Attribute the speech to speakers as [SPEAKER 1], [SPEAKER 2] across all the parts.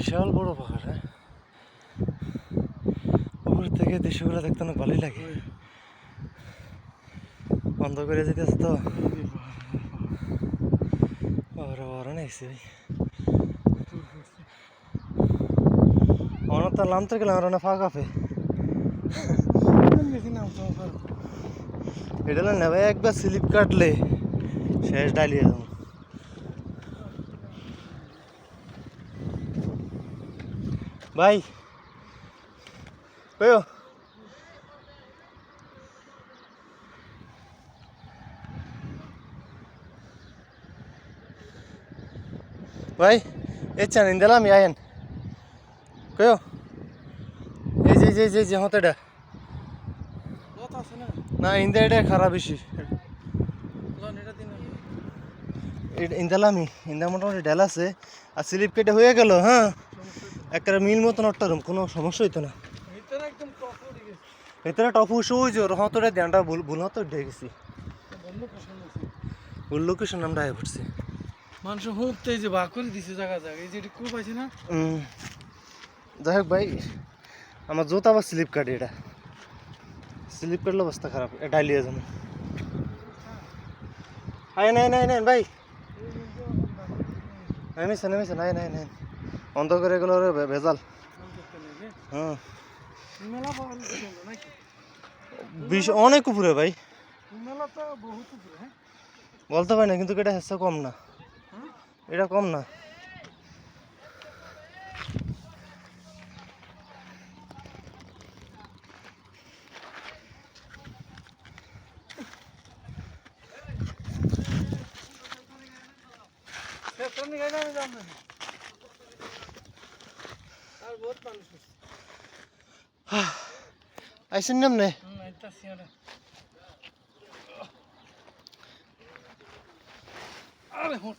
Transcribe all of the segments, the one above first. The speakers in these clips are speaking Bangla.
[SPEAKER 1] বিশাল বড় পাহাড়। হ্যাঁ, উপর থেকে দৃশ্যগুলো দেখতে অনেক ভালোই লাগে। বন্ধ করে যেতেছে তো বড় নাইছে অনেক তো নামতে গেলাম আর অনেক ফাঁকা পে এটা না ভাই, একবার স্লিপ কাটলে শেষ ডালিয়ে যাবো। ভাই কয়ো ভাই এচ্ছান ইন্দালাম আয়েন কয়ো এই যে যে যে যে হতেটা না ইন্দা এটা খারাপ বেশি ইন্দালামি ইন্দা মোটামুটি ডেল আছে আর স্লিপ কেটে হয়ে গেল। হ্যাঁ, একটা মিল মতন একটা রুম, কোনো সমস্যা হইতো না। ভিতরে টপু ওই যে হতটা ধ্যানটা ভুল হতো উঠে গেছি, ভুল লোকেশন আমরা আয় পড়ছি।
[SPEAKER 2] মানুষ হোপতে যে ভাগ করে দিছে জায়গা জায়গা, এই যে এটা খুব আছে না।
[SPEAKER 1] যাই হোক ভাই, আমার জোত আবার স্লিপ কাটে, এটা স্লিপ কাটলে অবস্থা খারাপ, ডাইলিয়ে যাবো। আয় নাই নাই নাই ভাই, নেমেছে নেমেছে, নাই নাই নাই অন্ধ করে গেল রে ভেজাল। হ্যাঁ অনেক উপরে ভাই, বলতে পারি না, কিন্তু এটা হেসে কম না, এটা কম না। আইসেন নাম নে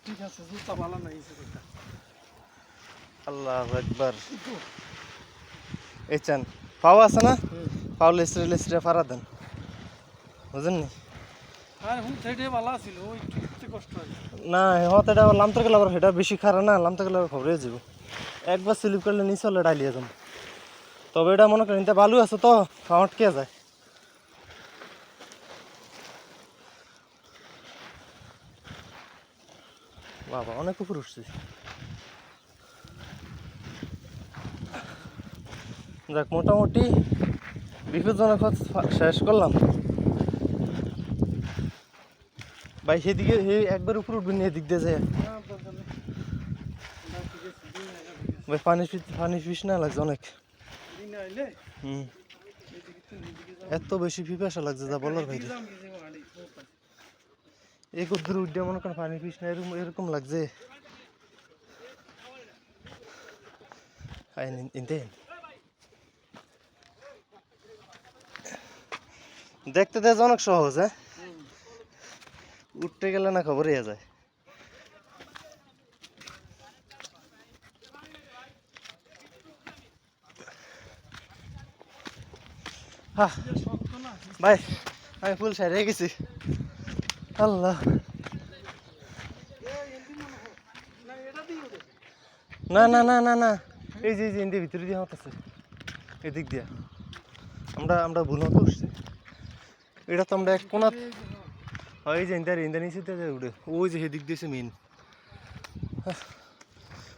[SPEAKER 2] ঠিক আছে, জুতা ভালো নাই।
[SPEAKER 1] আল্লাহু আকবার। এই চান পাও আছে না, পাও লেসরে লেসরে ফারা দেন, বুঝেন নি? না হতে এটা লামতে গেলে আবার সেটা বেশি খারাপ না, লামতে গেলে আবার খবরে যাব। একবার স্লিপ করলে নিচে হলে ডাইলিয়ে যাবো। তবে এটা মনে করেন বালু আছে তো আটকে যায়। বাবা অনেক উপর উঠছি। যাক, মোটামুটি বিপজ্জনক শেষ করলাম ভাই। সেদিকে একবার উপর উঠবেন, এদিক দিয়ে যায় ভাই। পানি ফিস না লাগছে অনেক। এত বেশি পিপাসা লাগছে যা বলার বাইরে। এই কদ্দুর উঠে মনে করেন পানি ফিস না, এরকম লাগছে। দেখতে দেখতে অনেক সহজ। হ্যাঁ, উঠতে গেলে না খবর ইয়ে যায়। হ্যাঁ ভাই, আমি ফুল সারিয়ে গেছি। আল্লাহ, না না না না না, এই যে ইন্ডিয়ার ভিতরে দিয়ে হত আছে, এদিক দিয়া আমরা ভুল হতে উঠছি। এটা তো আমরা এক কোনা, এই যে ইন্ডিয়ার নিচে উঠে, ওই যে সেদিক দিয়েছে মেন।